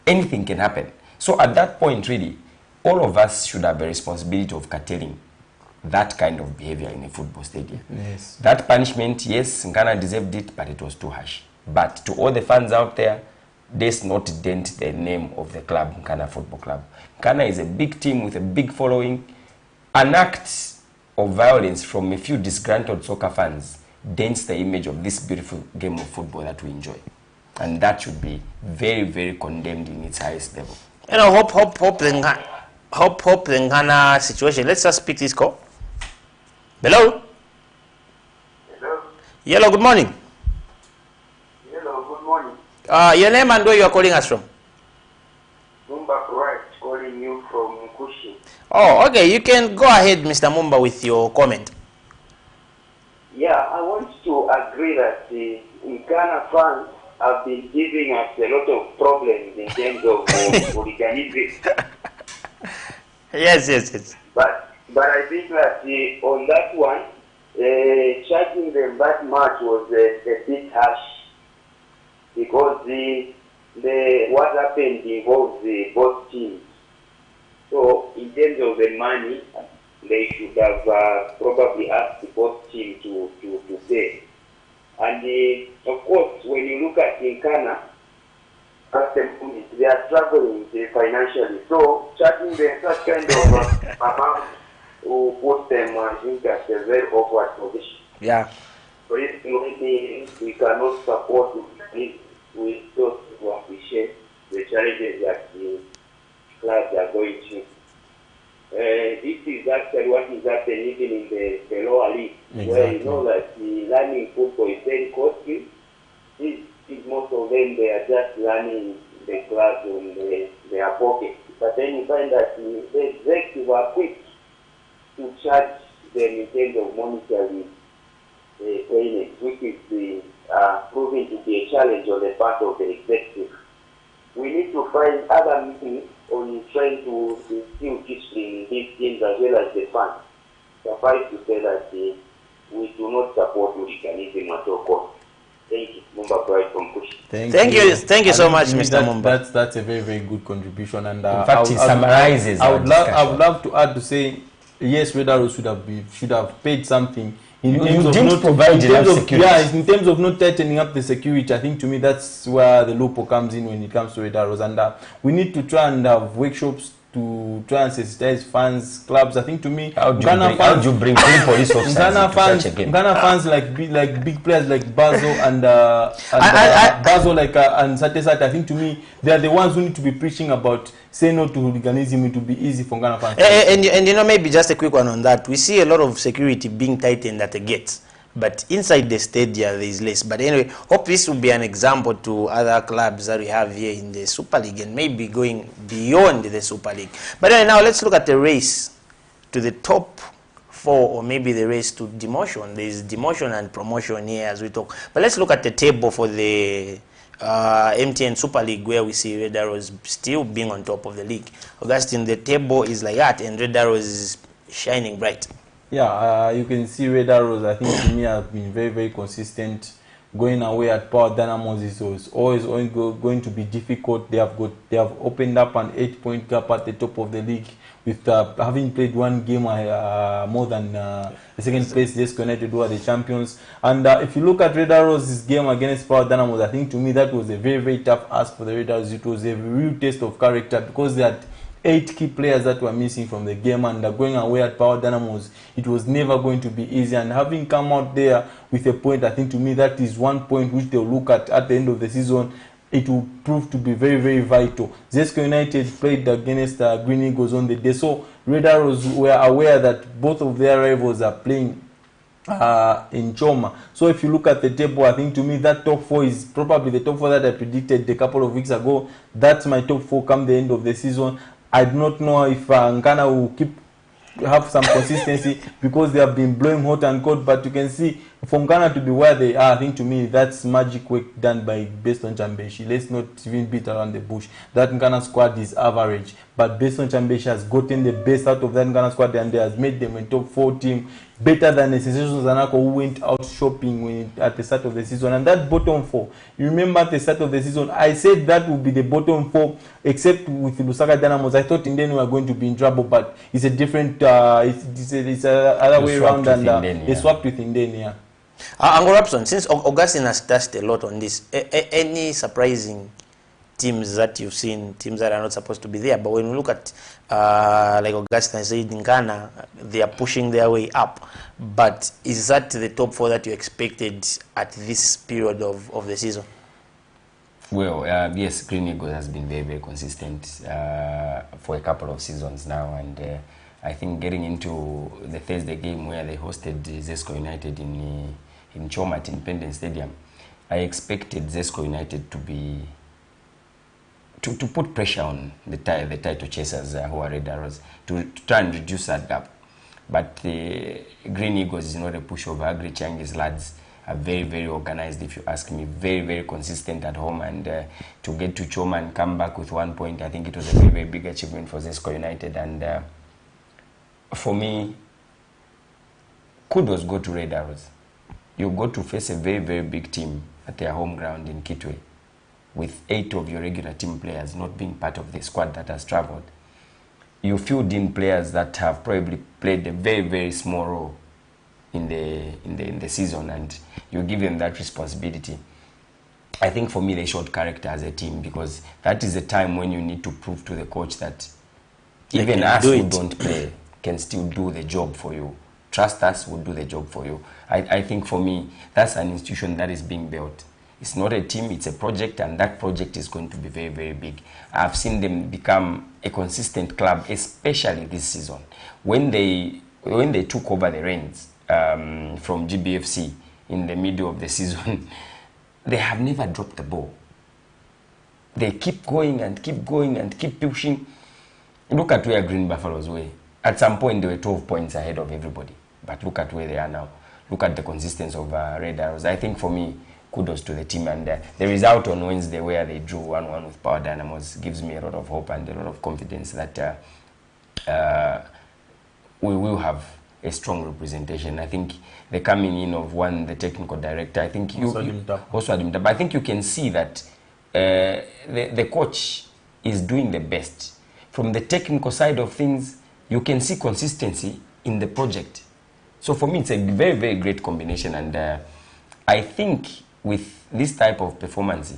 anything can happen. So at that point, really, all of us should have a responsibility of curtailing that kind of behavior in a football stadium. Yes. That punishment, yes, Nkana deserved it, but it was too harsh. But to all the fans out there, let's not dent the name of the club, Nkana Football Club. Nkana is a big team with a big following. An act of violence from a few disgruntled soccer fans dents the image of this beautiful game of football that we enjoy. And that should be very, very condemned in its highest level. You know, hope the Nkana situation. Let's just pick this call. Hello? Hello? Hello, good morning. Hello, good morning. Your name and where you are calling us from? Mumba Right, calling joining you from Kushi. Oh, okay. You can go ahead, Mr. Mumba, with your comment. Yeah, I want to agree that the Ghana fans have been giving us a lot of problems in terms of hooliganism. Yes. But I think that on that one, charging them that much was a bit harsh, because what happened involves both teams. So in terms of the money, they should have probably asked both teams to pay. And of course, when you look at Ghana, they are struggling financially. So charging them such kind of amount will put them, I think, at a very awkward position. Yeah. For instance, we cannot support it. We still appreciate the challenges that the clubs are going through. This is actually what is happening even in the lower league, where you know that the learning football is very costly. Most of them, they are just learning the clubs on their pocket. But then you find that the executives are quick to charge them in terms of monetary payments, which is proving to be a challenge on the part of the executive. We need to find other means on trying to instill discipline in these teams as well as the fans. Suffice to say that we do not support hooliganism at all costs. Thank you, Mumba Pride from Kush. Thank you so much, Mr. Mumba. That's a very, very good contribution. And in fact, it summarizes. I would love to add to say, yes, Red Arrows should have paid something. In terms of not tightening up the security. I think to me that's where the loophole comes in when it comes to Red Arrows, and we need to try and have workshops to try and sensitize fans, clubs. I think to me, how do you bring police officers Ghana fans like big players like Basil and Satesat. I think to me they are the ones who need to be preaching about say no to hooliganism. It will be easy for Ghana fans. And you know, maybe just a quick one on that. We see a lot of security being tightened at the gates, but inside the stadium there is less. But anyway, hope this will be an example to other clubs that we have here in the Super League and maybe going beyond the Super League. But anyway, now let's look at the race to the top 4, or maybe the race to demotion. There is demotion and promotion here as we talk. But let's look at the table for the MTN Super League, where we see Red Arrows still being on top of the league. Augustine, the table is like that, and Red Arrows is shining bright. Yeah, you can see Red Arrows, I think to me, have been very, very consistent. Going away at Power Dynamos is always going to be difficult. They have opened up an 8-point gap at the top of the league, with having played one game more than the second place Zesco United, who are the champions. And if you look at Red Arrows' game against Power Dynamos, I think to me that was a very, very tough ask for the Red Arrows. It was a real test of character, because they had 8 key players that were missing from the game, and going away at Power Dynamos, it was never going to be easy. And having come out there with a point, I think to me that is one point which they'll look at the end of the season. It will prove to be very, very vital. Zesco United played against Green Eagles on the day, so Red Arrows were aware that both of their rivals are playing in Choma. So if you look at the table, I think to me that top 4 is probably the top 4 that I predicted a couple of weeks ago. That's my top 4 come the end of the season. I do not know if Ghana will have some consistency, because they have been blowing hot and cold. But you can see from Ghana to be where they are, I think to me that's magic work done by Beston Chambeshi. Let's not even beat around the bush. That Ghana squad is average, but Beston Chambeshi has gotten the best out of that Ghana squad, and has made them a top 4 team, better than the Sensations Zanako, who went out shopping at the start of the season. And that bottom 4, you remember at the start of the season, I said that would be the bottom 4, except with Lusaka Dynamos. I thought Indeni were going to be in trouble, but it's a different, it's other way around, and they swapped with Indeni. Yeah. Ango Rapson, since Augustine has touched a lot on this, any surprising teams that you've seen, teams that are not supposed to be there, but when we look at like Augustine said, in Ghana, they are pushing their way up. But is that the top 4 that you expected at this period of the season? Well, yes, Green Eagles has been very, very consistent for a couple of seasons now, and I think getting into the Thursday game where they hosted Zesco United in Choma at Independence Stadium, I expected Zesco United to be to put pressure on the title chasers who are Red Arrows to try and reduce that gap. But the Green Eagles is not a pushover. Agri Changi's lads are very, very organized, if you ask me, very, very consistent at home, and to get to Choma and come back with 1 point, I think it was a very, very big achievement for Zesco United. And for me, kudos go to Red Arrows. You go to face a very, very big team at their home ground in Kitwe, with 8 of your regular team players not being part of the squad that has traveled. You filled in players that have probably played a very, very small role in the season, and you give them that responsibility. I think for me they showed character as a team, because that is a time when you need to prove to the coach that even us who don't play can still do the job for you. Trust us, we'll do the job for you. I think for me, that's an institution that is being built. It's not a team, it's a project, and that project is going to be very, very big. I've seen them become a consistent club, especially this season. When they took over the reins from GBFC in the middle of the season, they have never dropped the ball. They keep going and keep going and keep pushing. Look at where Green Buffaloes were. At some point, they were 12 points ahead of everybody. But look at where they are now. Look at the consistency of Red Arrows. I think for me, kudos to the team, and the result on Wednesday where they drew 1-1 with Power Dynamos gives me a lot of hope and a lot of confidence that we will have a strong representation. I think the coming in of the technical director, I think also Adam Tapa, I think you can see that the coach is doing the best. From the technical side of things, you can see consistency in the project. So for me, it's a very, very great combination, and I think with this type of performance,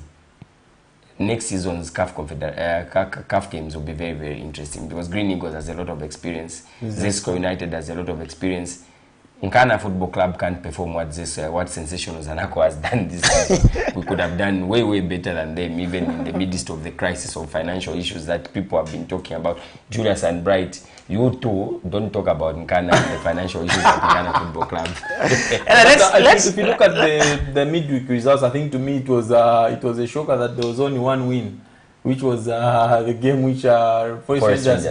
next season's CAF games will be very, very interesting, because Green Eagles has a lot of experience. Zesco United has a lot of experience. Nkana Football Club can't perform what Sensational Zanaco has done this season. We could have done way, way better than them, even in the midst of the crisis of financial issues that people have been talking about. Julius and Bright, you too, don't talk about Nkana and the financial issues of Nkana Football Club. If you look at the midweek results, I think to me it was a shocker that there was only one win, which was the game which Forest Rangers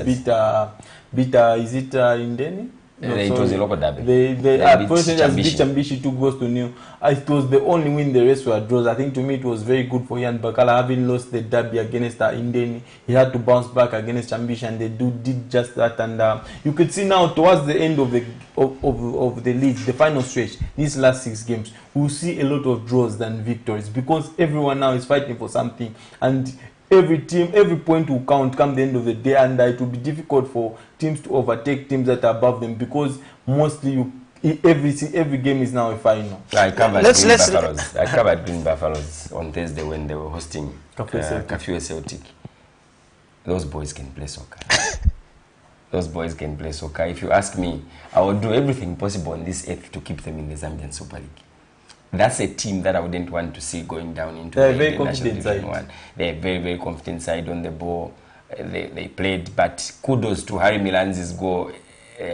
beat is it Indeni? No, it was a local derby. They Forest Rangers beat Chambishi 2-0. It was the only win, the rest were draws. I think to me it was very good for Ian Bakala, having lost the derby against Indeni. He had to bounce back against Chambishi, and they did just that. And you could see now towards the end of the league, the final stretch, these last 6 games, we'll see a lot of draws than victories, because everyone now is fighting for something, and every team, every point will count come the end of the day, and it will be difficult for teams to overtake teams that are above them, because mostly every game is now a final. I covered Green Buffaloes on Thursday when they were hosting Kafue Celtic. Those boys can play soccer. Those boys can play soccer. If you ask me, I will do everything possible on this earth to keep them in the Zambian Super League. That's a team that I wouldn't want to see going down into the National Division 1. They're very, very confident side on the ball. They played, but kudos to Harry Milanzi's goal,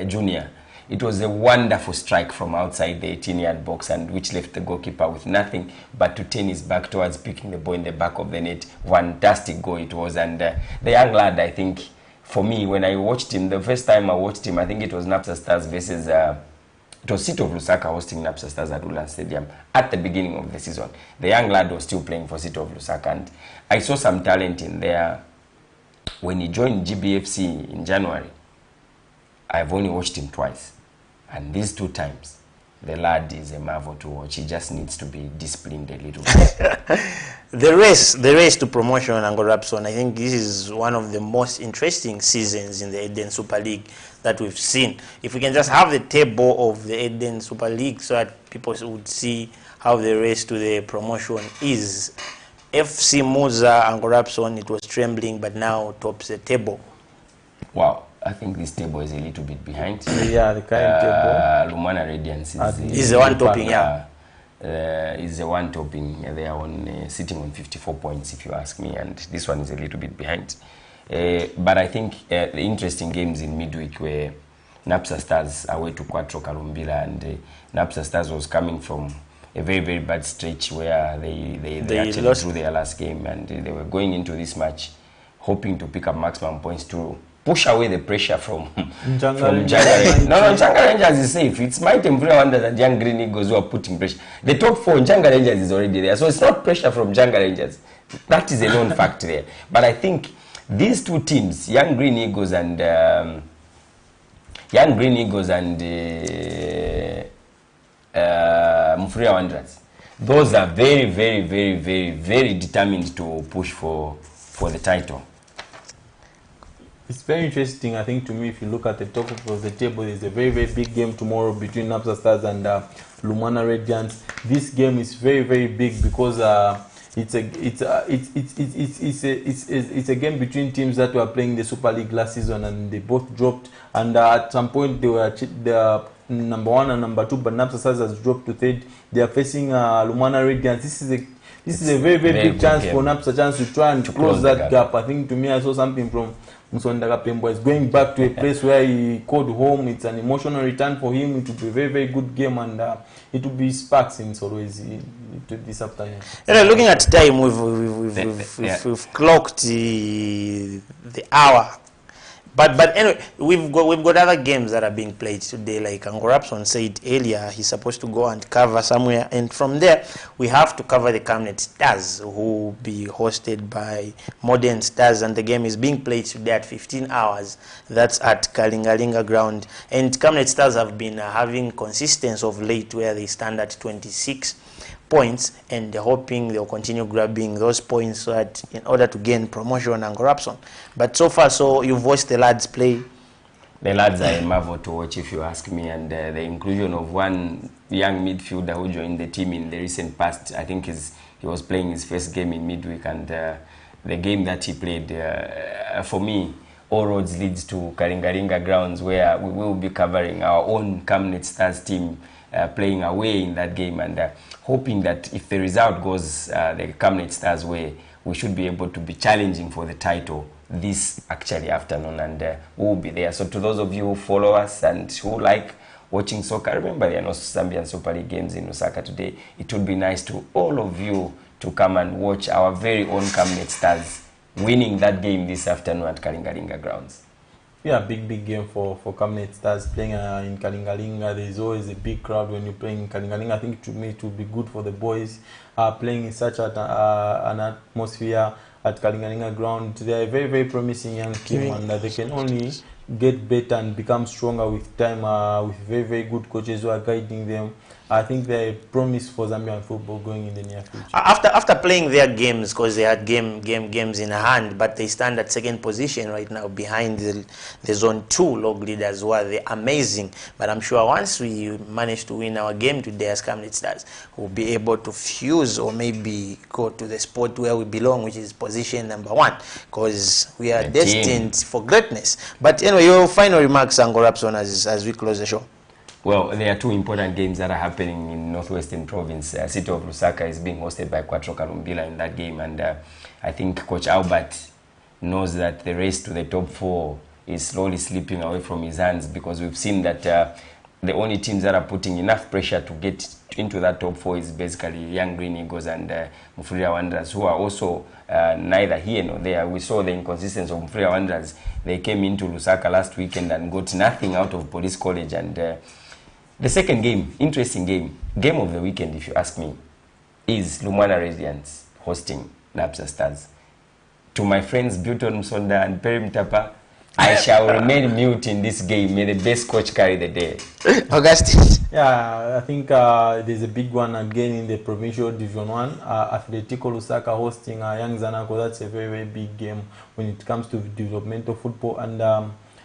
junior. It was a wonderful strike from outside the 18-yard box, and which left the goalkeeper with nothing but to turn his back towards picking the ball in the back of the net. Fantastic goal it was, and the young lad, I think, for me, when I watched him, the first time I watched him, I think it was Napsa Stars versus... it was City of Lusaka hosting Napsa Stars at Ulan Stadium at the beginning of the season. The young lad was still playing for City of Lusaka, and I saw some talent in there. When he joined GBFC in January, I've only watched him twice. And these 2 times, the lad is a marvel to watch. He just needs to be disciplined a little bit. The race to promotion, Ango Rapson, I think this is one of the most interesting seasons in the Eden Super League that we've seen. If we can just have the table of the Eden Super League so that people would see how the race to the promotion is. FC Muza, Ango Rapson, it was trembling, but now tops the table. Wow. I think this table is a little bit behind. Yeah, the current table. Lumana Radiance is the one topping, is the one topping. They are sitting on 54 points, if you ask me, and this one is a little bit behind. But I think the interesting games in midweek were Napsa Stars away to Quattro Kalumbila, and Napsa Stars was coming from a very, very bad stretch where they actually drew their last game, and they were going into this match hoping to pick up maximum points to push away the pressure from Njanga Rangers. No, Njanga Rangers is safe. It's Mighty Mvula Wanderers and Young Green Eagles who are putting pressure. The top 4, Njanga Rangers is already there. So it's not pressure from Njanga Rangers. That is a known fact there. But I think these two teams, Young Green Eagles and Mvula Wanderers, those are very, very, very, very, very determined to push for the title. It's very interesting, I think, to me. If you look at the top of the table, there's a very, very big game tomorrow between Napsa Stars and Lumwana Radiants. This game is very, very big because it's a game between teams that were playing the Super League last season, and they both dropped. And at some point, they were number 1 and number 2, but Napsa Stars has dropped to 3rd. They are facing Lumwana Radiants. This is a very, very big chance for Napsa Chance to try and close that gap. I think, to me, I saw something from Musonda Kapembo is going back to a place where he called home. It's an emotional return for him. It will be a very, very good game, and it will be sparks in Solwezi this afternoon. Looking at time, we've clocked the hour. But anyway, we've got other games that are being played today. Like Angorapson said earlier, he's supposed to go and cover somewhere, and from there we have to cover the Camnet Stars, who will be hosted by Modern Stars, and the game is being played today at 15 hours. That's at Kalingalinga ground, and Camnet Stars have been having consistency of late, where they stand at 26 points, and they're hoping they'll continue grabbing those points so that in order to gain promotion and corruption. But so far, so you've watched the lads play. The lads are a marvel to watch, if you ask me, and the inclusion of one young midfielder who joined the team in the recent past, I think he was playing his first game in midweek, and the game that he played, for me, all roads leads to Kalingalinga grounds, where we will be covering our own Camnet Stars team playing away in that game, and hoping that if the result goes the Camnet Stars way, we should be able to be challenging for the title this actually afternoon, and we will be there. So to those of you who follow us and who like watching soccer, remember there are no Zambian Super League games in Lusaka today. It would be nice to all of you to come and watch our very own Camnet Stars winning that game this afternoon at Kalingalinga grounds. Yeah, big game for Camnet Stars playing in Kalingalinga. There's always a big crowd when you're playing in Kalingalinga. I think to me it would be good for the boys playing in such an atmosphere at Kalingalinga ground. They are a very, very promising young team, and they can only get better and become stronger with time, with very, very good coaches who are guiding them. I think they're a promise for Zambian football going in the near future. After playing their games, because they had games in hand, but they stand at second position right now behind the Zone 2 log leaders, who are amazing. But I'm sure once we manage to win our game today as Camnet Stars, we'll be able to fuse or maybe go to the spot where we belong, which is position number 1, because we are destined for greatness. But anyway, your final remarks, Angorapson, as we close the show. Well, there are two important games that are happening in Northwestern Province. City of Lusaka is being hosted by Quattro Kalumbila in that game, and I think Coach Albert knows that the race to the top 4 is slowly slipping away from his hands, because we've seen that the only teams that are putting enough pressure to get into that top 4 is basically Young Green Eagles and Mvula Wanderers, who are also neither here nor there. We saw the inconsistency of Mvula Wanderers. They came into Lusaka last weekend and got nothing out of Police College, and the second game, interesting game of the weekend, if you ask me, is Lumwana Radiants hosting Napsa Stars. To my friends Buton Musonda and Perry Mtapa, I shall remain mute in this game. May the best coach carry the day. Augustine. Yeah, I think there's a big one again in the Provincial Division 1. Atletico Lusaka hosting Young Zanaco. That's a very, very big game when it comes to developmental football. And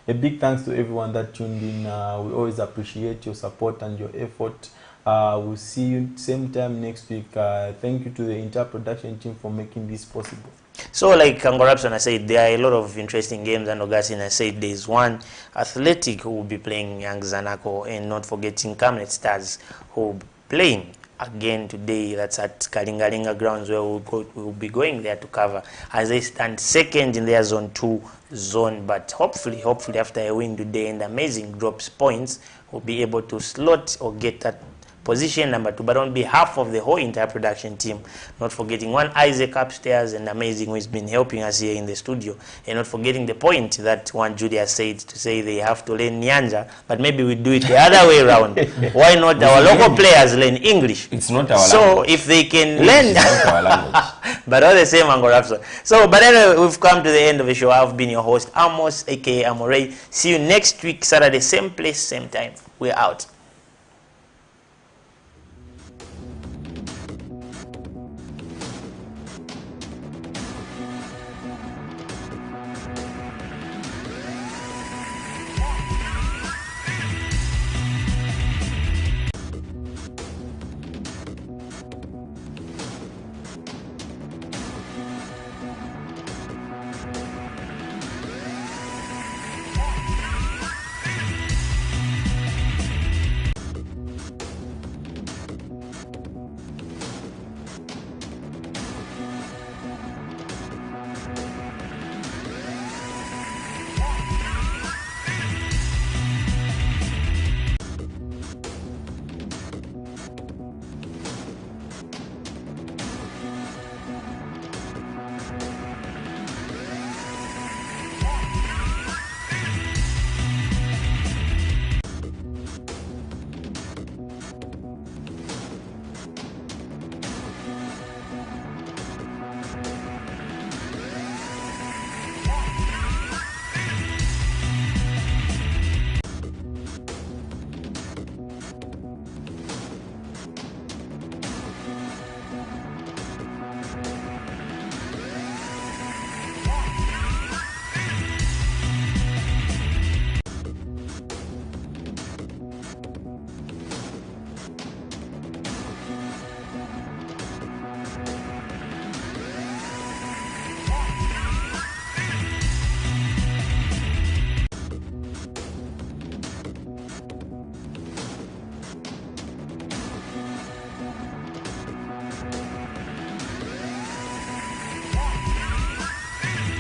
a big thanks to everyone that tuned in. We always appreciate your support and your effort. We'll see you same time next week. Thank you to the entire production team for making this possible. So, like Angorapson, I said, there are a lot of interesting games, and Augustine, I said, there's one Athletic who will be playing Young Zanaco, and not forgetting Camnet Stars who will be playing again today. That's at Kalingalinga grounds, where we'll be going there to cover, as they stand second in their Zone 2 zone. But hopefully after a win today and amazing drops points, we'll be able to slot or get that position number 2. But on behalf of the whole entire production team, not forgetting one Isaac upstairs and Amazing, who has been helping us here in the studio, and not forgetting the point that one Julius said to say they have to learn Nyanja, but maybe we do it the other way around. Why not our local players learn English? It's not our so language. If they can learn, It's not our language. but all the same, Angorapson. So, but anyway, we've come to the end of the show. I've been your host, Amos, aka Amore. See you next week, Saturday, same place, same time. We're out.